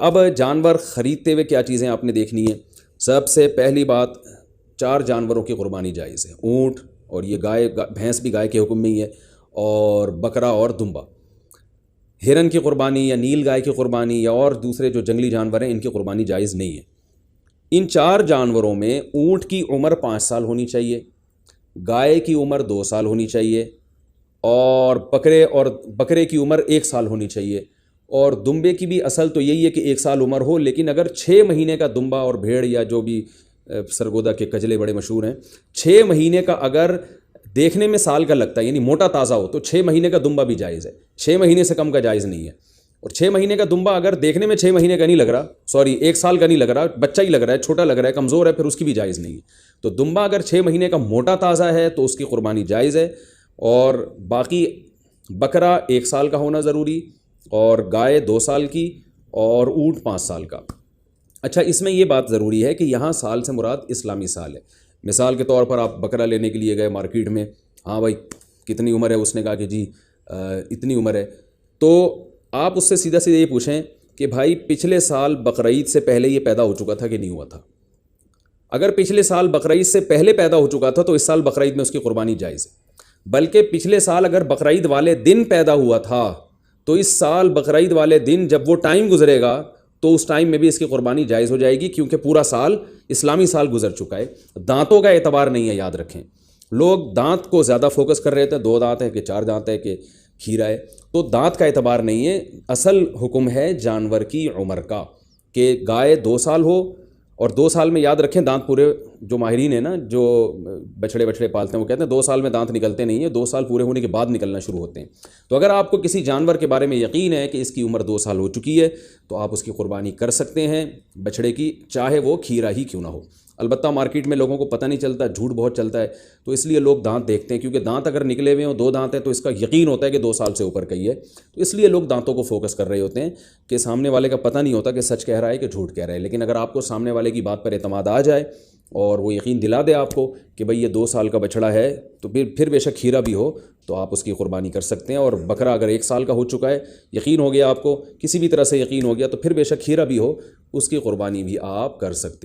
اب جانور خریدتے ہوئے کیا چیزیں آپ نے دیکھنی ہیں؟ سب سے پہلی بات، 4 جانوروں کی قربانی جائز ہے، اونٹ، اور یہ گائے، بھینس بھی گائے کے حکم میں ہی ہے، اور بکرا اور دمبا۔ ہرن کی قربانی یا نیل گائے کی قربانی یا اور دوسرے جو جنگلی جانور ہیں ان کی قربانی جائز نہیں ہے۔ ان 4 جانوروں میں اونٹ کی عمر 5 سال ہونی چاہیے، گائے کی عمر 2 سال ہونی چاہیے، اور بکرے کی عمر 1 سال ہونی چاہیے، اور دمبے کی بھی اصل تو یہی ہے کہ 1 سال عمر ہو، لیکن اگر 6 مہینے کا دمبا اور بھیڑ یا جو بھی سرگودا کے کجلے بڑے مشہور ہیں، 6 مہینے کا اگر دیکھنے میں سال کا لگتا ہے یعنی موٹا تازہ ہو تو 6 مہینے کا دمبا بھی جائز ہے، 6 مہینے سے کم کا جائز نہیں ہے۔ اور 6 مہینے کا دمبا اگر دیکھنے میں 6 مہینے کا نہیں لگ رہا، 1 سال کا نہیں لگ رہا، بچہ ہی لگ رہا ہے، چھوٹا لگ رہا ہے، کمزور ہے، پھر اس کی بھی جائز نہیں ہے۔ تو دمبا اگر 6 مہینے کا موٹا تازہ ہے تو اس کی قربانی جائز ہے، اور باقی بکرا 1 سال کا ہونا ضروری، اور گائے 2 سال کی، اور اونٹ 5 سال کا۔ اچھا، اس میں یہ بات ضروری ہے کہ یہاں سال سے مراد اسلامی سال ہے۔ مثال کے طور پر آپ بکرا لینے کے لیے گئے مارکیٹ میں، ہاں بھائی کتنی عمر ہے، اس نے کہا کہ جی اتنی عمر ہے، تو آپ اس سے سیدھا سیدھا یہ پوچھیں کہ بھائی پچھلے سال بقرعید سے پہلے یہ پیدا ہو چکا تھا کہ نہیں ہوا تھا؟ اگر پچھلے سال بقرعید سے پہلے پیدا ہو چکا تھا تو اس سال بقرعید میں اس کی قربانی جائز ہے، بلکہ پچھلے سال اگر بقرعید والے دن پیدا ہوا تھا تو اس سال بقرعید والے دن جب وہ ٹائم گزرے گا تو اس ٹائم میں بھی اس کی قربانی جائز ہو جائے گی، کیونکہ پورا سال اسلامی سال گزر چکا ہے۔ دانتوں کا اعتبار نہیں ہے، یاد رکھیں، لوگ دانت کو زیادہ فوکس کر رہے تھے، 2 دانت ہے کہ 4 دانت ہے کہ کھیرا ہے، تو دانت کا اعتبار نہیں ہے، اصل حکم ہے جانور کی عمر کا، کہ گائے 2 سال ہو، اور 2 سال میں یاد رکھیں دانت پورے، جو ماہرین ہیں نا جو بچھڑے پالتے ہیں وہ کہتے ہیں 2 سال میں دانت نکلتے نہیں ہیں، 2 سال پورے ہونے کے بعد نکلنا شروع ہوتے ہیں۔ تو اگر آپ کو کسی جانور کے بارے میں یقین ہے کہ اس کی عمر 2 سال ہو چکی ہے تو آپ اس کی قربانی کر سکتے ہیں، بچھڑے کی، چاہے وہ کھیرا ہی کیوں نہ ہو۔ البتہ مارکیٹ میں لوگوں کو پتہ نہیں چلتا، جھوٹ بہت چلتا ہے، تو اس لیے لوگ دانت دیکھتے ہیں، کیونکہ دانت اگر نکلے ہوئے ہوں، 2 دانت ہیں تو اس کا یقین ہوتا ہے کہ 2 سال سے اوپر کا ہی ہے، تو اس لیے لوگ دانتوں کو فوکس کر رہے ہوتے ہیں، کہ سامنے والے کا پتہ نہیں ہوتا کہ سچ کہہ رہا ہے کہ جھوٹ کہہ رہا ہے۔ لیکن اگر آپ کو سامنے والے کی بات پر اعتماد آ جائے اور وہ یقین دلا دے آپ کو کہ بھئی یہ 2 سال کا بچڑا ہے، تو پھر بے شک کھیرا بھی ہو تو آپ اس کی قربانی کر سکتے ہیں، اور بکرا اگر 1 سال کا ہو چکا ہے، یقین ہو گیا آپ کو، کسی بھی طرح سے یقین ہو گیا، تو پھر بے شک کھیرا بھی ہو، اس کی قربانی بھی آپ کر سکتے ہیں۔